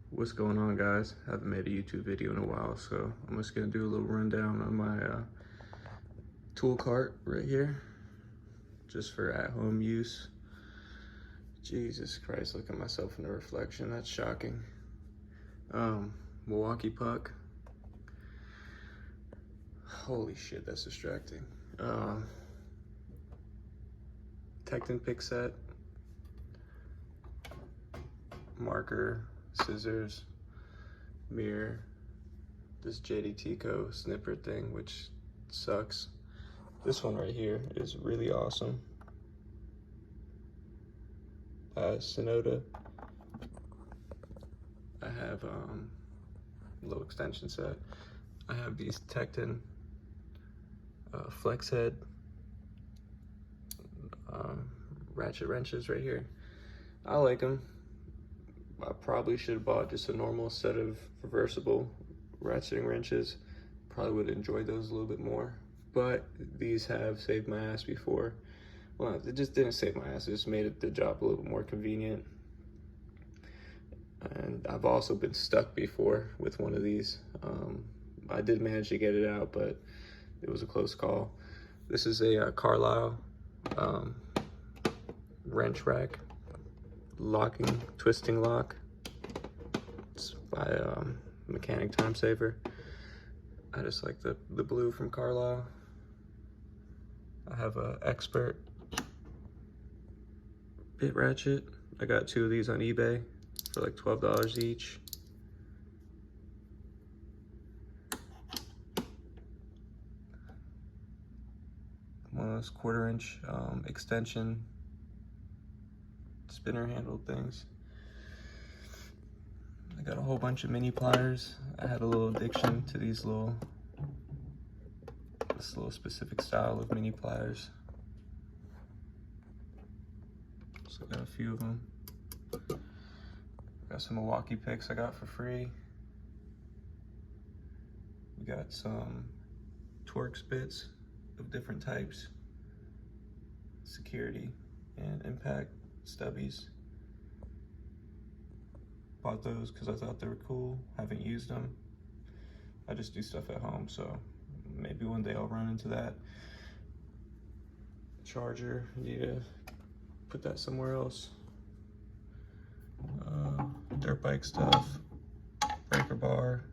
What's going on, guys? Haven't made a YouTube video in a while, so I'm just gonna do a little rundown on my tool cart right here, just for at-home use. Jesus Christ, look at myself in the reflection. That's shocking. Milwaukee puck. Holy shit, that's distracting. Tekton pick set, marker, scissors, mirror, this JDTco snipper thing, which sucks. This one right here is really awesome. Tsunoda. I have a little extension set. I have these Tekton flex head ratchet wrenches right here. I like them. I probably should have bought just a normal set of reversible ratcheting wrenches. Probably would enjoy those a little bit more, but these have saved my ass before. Well, it just didn't save my ass, it just made the job a little bit more convenient. And I've also been stuck before with one of these. I did manage to get it out, but it was a close call. This is a Carlisle wrench rack, locking, twisting lock. It's by Mechanic Time Saver. I just like the blue from Carlisle. I have a Expert bit ratchet. I got two of these on eBay for like $12 each. One of those 1/4 inch extension spinner handled things. I got a whole bunch of mini pliers. I had a little addiction to this little specific style of mini pliers. So I got a few of them. Got some Milwaukee picks I got for free. We got some Torx bits of different types, security and impact stubbies. Bought those because I thought they were cool. Haven't used them. I just do stuff at home, so maybe one day I'll run into that. Charger, need to put that somewhere else. Dirt bike stuff, breaker bar,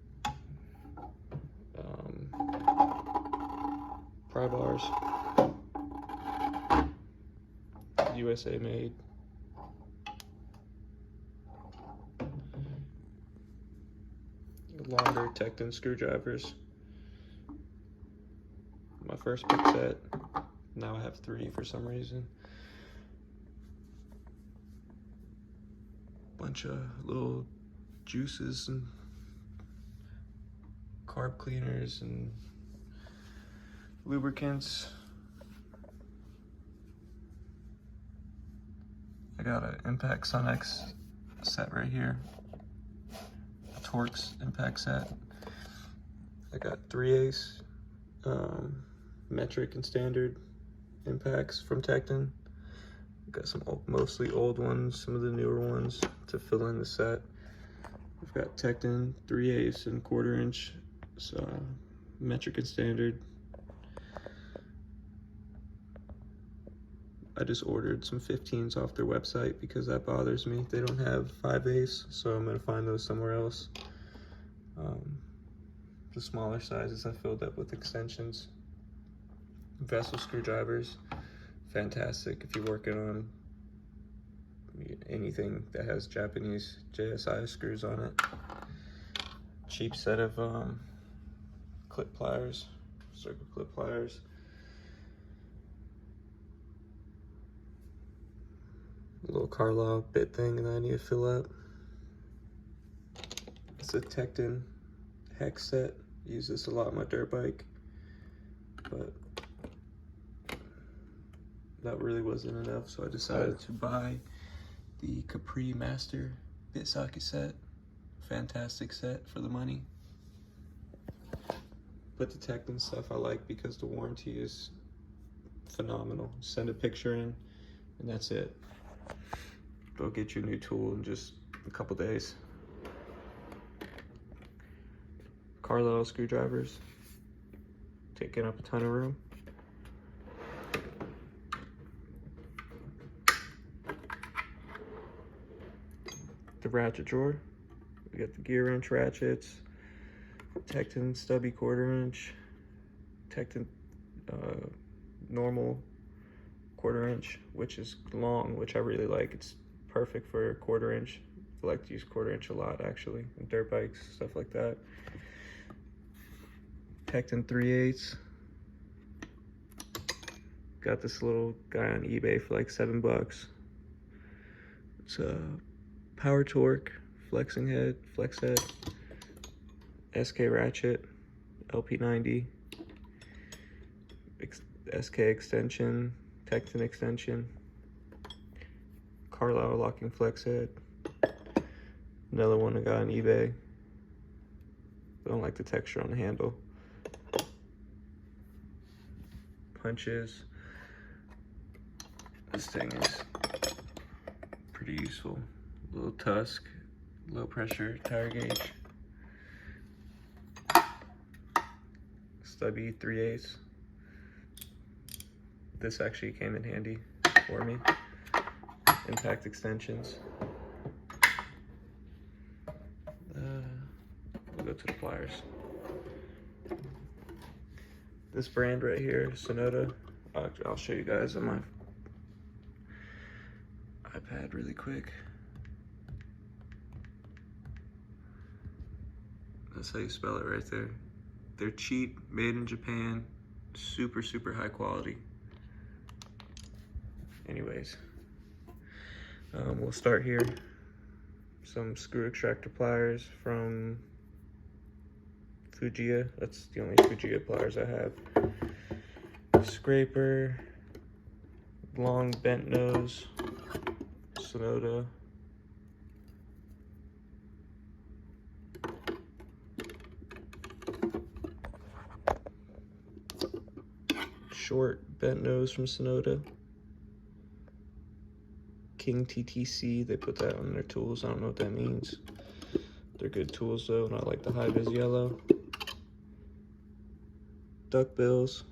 pry bars, USA made. Longer Tekton screwdrivers. My first pick set. Now I have 3 for some reason. Bunch of little juices and carb cleaners and lubricants. I got an Impact Sun X set right here. Torx impact set. I got 3/8 metric and standard impacts from Tekton. Got some mostly old ones, some of the newer ones to fill in the set. We've got Tekton 3/8 and 1/4 inch metric and standard. I just ordered some 15s off their website because that bothers me. They don't have 5/8, so I'm gonna find those somewhere else. The smaller sizes I filled up with extensions. Vessel screwdrivers, fantastic if you're working on anything that has Japanese JSI screws on it. Cheap set of clip pliers, circle clip pliers. A little Carlisle bit thing that I need to fill up. It's a Tekton hex set. Use this a lot on my dirt bike, but that really wasn't enough, so I decided to buy the Capri Master bit socket set. Fantastic set for the money. But the Tekton stuff I like because the warranty is phenomenal. Send a picture in and that's it. Go get your new tool in just a couple days. Carlisle screwdrivers, taking up a ton of room. The ratchet drawer, we got the gear wrench ratchets, tekton stubby 1/4 inch, tekton normal 1/4 inch, which is long, which I really like. It's perfect for 1/4 inch. I like to use 1/4 inch a lot, actually, in dirt bikes, stuff like that. Tekton 3/8. Got this little guy on eBay for like $7. It's a Power Torque flexing head, flex head, SK ratchet, LP90, SK extension, tekton extension, Carlisle locking flex head. Another one I got on eBay. I don't like the texture on the handle. Punches. This thing is pretty useful. Little tusk, low pressure tire gauge. Stubby 3/8. This actually came in handy for me. Impact extensions. We'll go to the pliers. This brand right here, Tsunoda. I'll show you guys on my iPad really quick. That's how you spell it right there. They're cheap, made in Japan, super, super high quality. Anyways, we'll start here. Some screw extractor pliers from Fujiya. That's the only Fujiya pliers I have. Scraper, long bent nose, Tsunoda. Short bent nose from Tsunoda. King TTC, they put that on their tools. I don't know what that means. They're good tools though, and I like the high vis yellow. Duck bills.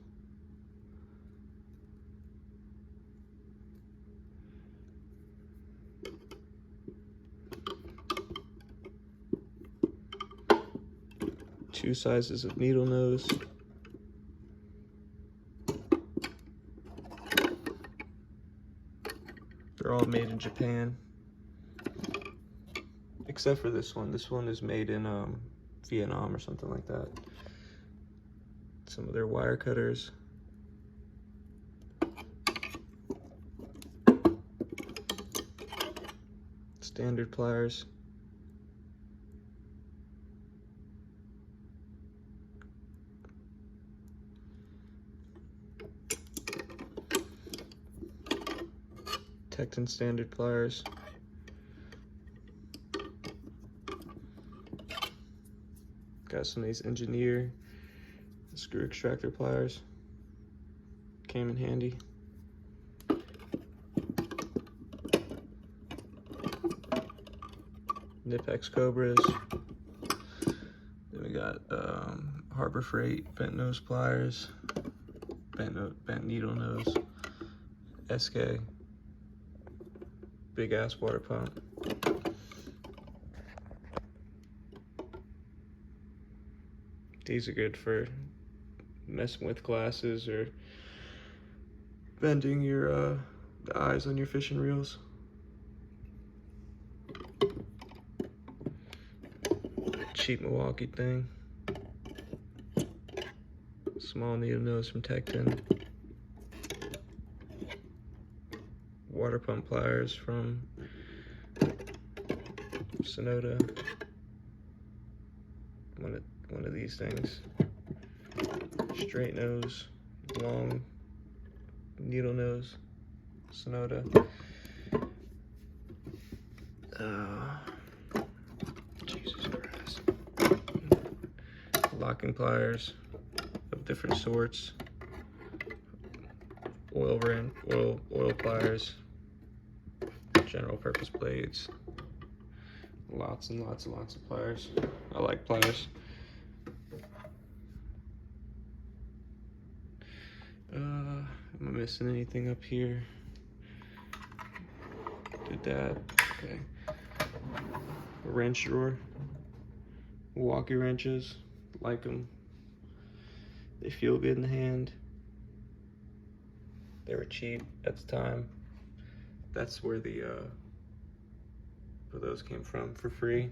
Two sizes of needle nose. They're all made in Japan, except for this one. This one is made in Vietnam or something like that. Some of their wire cutters. Standard pliers. Tekton standard pliers. Got some of these engineer screw extractor pliers. Came in handy. Nipex Cobras. Then we got Harbor Freight bent nose pliers, bent needle nose, SK. Big ass water pump. These are good for messing with glasses or bending your the eyes on your fishing reels. Cheap Milwaukee thing. Small needle nose from Tekton. Water pump pliers from Tsunoda. One of these things. Straight nose, long needle nose, Tsunoda. Jesus Christ. Locking pliers of different sorts. Oil pliers. General purpose blades. Lots and lots of pliers. I like pliers. Am I missing anything up here? Did that. Okay. A wrench drawer. Milwaukee wrenches. Like them. They feel good in the hand. They were cheap at the time. That's where where those came from for free.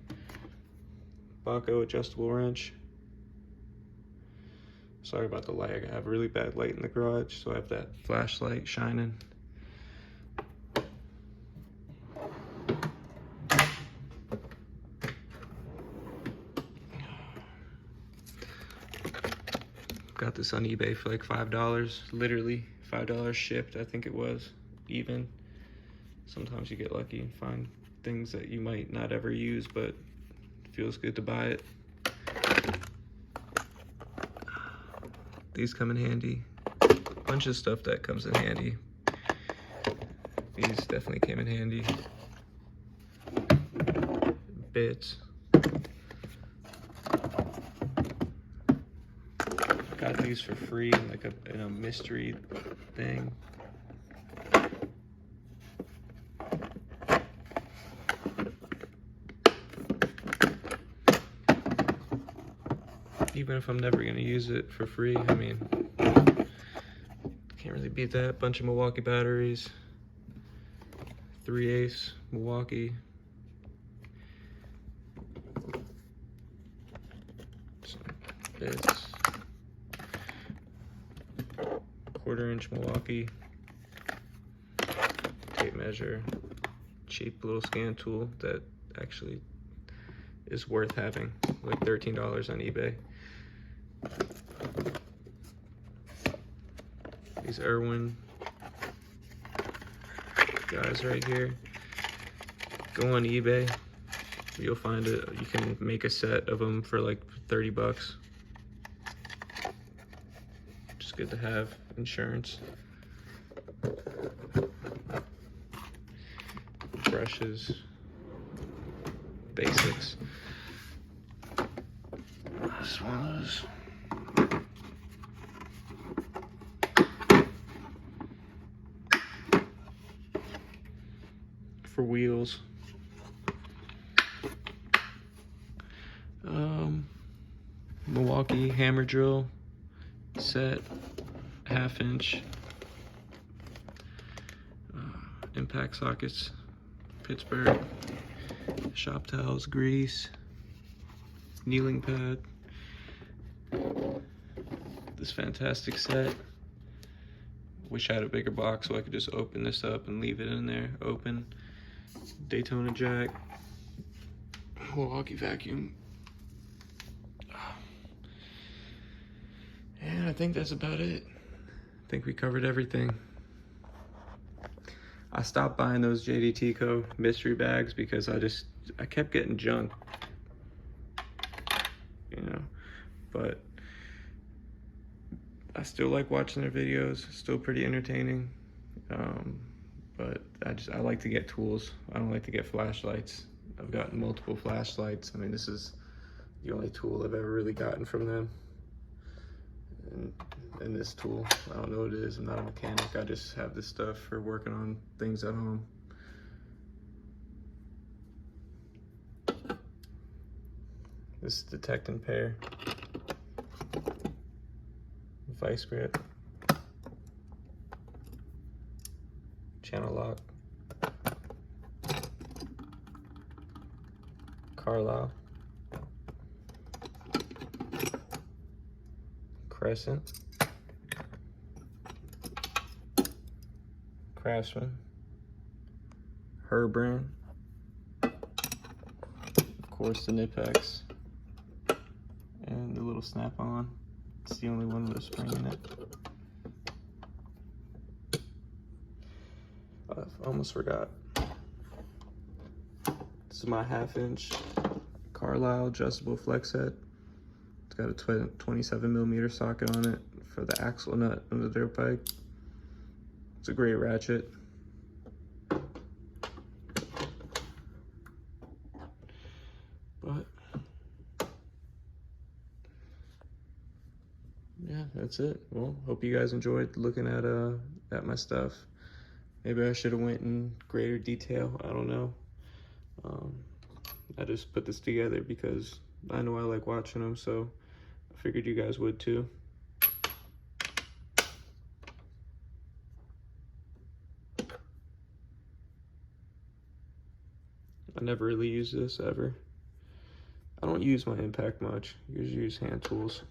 Baco adjustable wrench. Sorry about the light. I have really bad light in the garage, so I have that flashlight shining. Got this on eBay for like $5, literally $5 shipped, I think it was, even. Sometimes you get lucky and find things that you might not ever use, but it feels good to buy it. These come in handy. Bunch of stuff that comes in handy. These definitely came in handy. Bits. Got these for free in like in a mystery thing. Even if I'm never gonna use it for free, I mean, can't really beat that. Bunch of Milwaukee batteries. 3/8 Milwaukee. Some bits. 1/4-inch Milwaukee. Tape measure. Cheap little scan tool that actually is worth having. Like $13 on eBay. These Irwin guys right here. Go on eBay. You'll find it. You can make a set of them for like $30. Just good to have insurance. Brushes. Basics. This one is for wheels. Milwaukee hammer drill set, 1/2 inch. Impact sockets, Pittsburgh. Shop towels, grease, kneeling pad. This fantastic set. Wish I had a bigger box so I could just open this up and leave it in there open. Daytona jack. Milwaukee vacuum. And I think that's about it. I think we covered everything. I stopped buying those JDT Co. mystery bags because I kept getting junk, you know, but I still like watching their videos, still pretty entertaining, but I like to get tools. I don't like to get flashlights. I've gotten multiple flashlights. I mean, this is the only tool I've ever really gotten from them. And this tool, I don't know what it is. I'm not a mechanic. I just have this stuff for working on things at home. This is the Tekton pair. Vice grip. Channel lock. Carlisle. Crescent. Craftsman. Her brand. Of course, the Nipex. And the little snap-on. It's the only one with a spring in it. I almost forgot. This is my 1/2 inch Carlisle adjustable flex head. It's got a 27mm socket on it for the axle nut and the dirt bike. It's a great ratchet. But yeah, that's it. Well, hope you guys enjoyed looking at at my stuff. Maybe I should have went in greater detail. I don't know. I just put this together because I know I like watching them, so I figured you guys would too. I never really use this ever. I don't use my impact much. I usually use hand tools.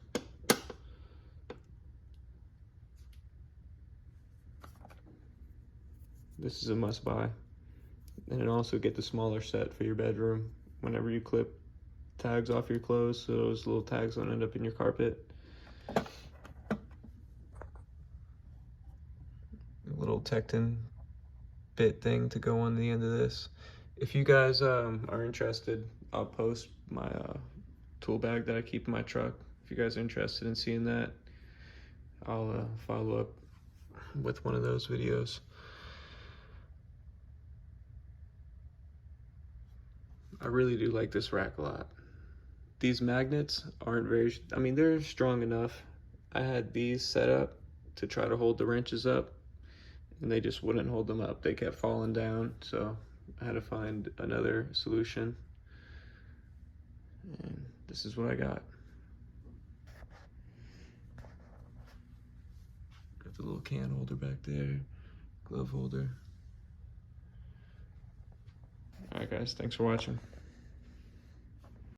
This is a must buy. And then also get the smaller set for your bedroom whenever you clip tags off your clothes so those little tags don't end up in your carpet. A little tekton bit thing to go on the end of this. If you guys are interested, I'll post my tool bag that I keep in my truck. If you guys are interested in seeing that, I'll follow up with one of those videos. I really do like this rack a lot. These magnets aren't very, I mean, they're strong enough. I had these set up to try to hold the wrenches up, and they just wouldn't hold them up. They kept falling down, so I had to find another solution. And this is what I got. Got the little can holder back there, glove holder. All right, guys, thanks for watching.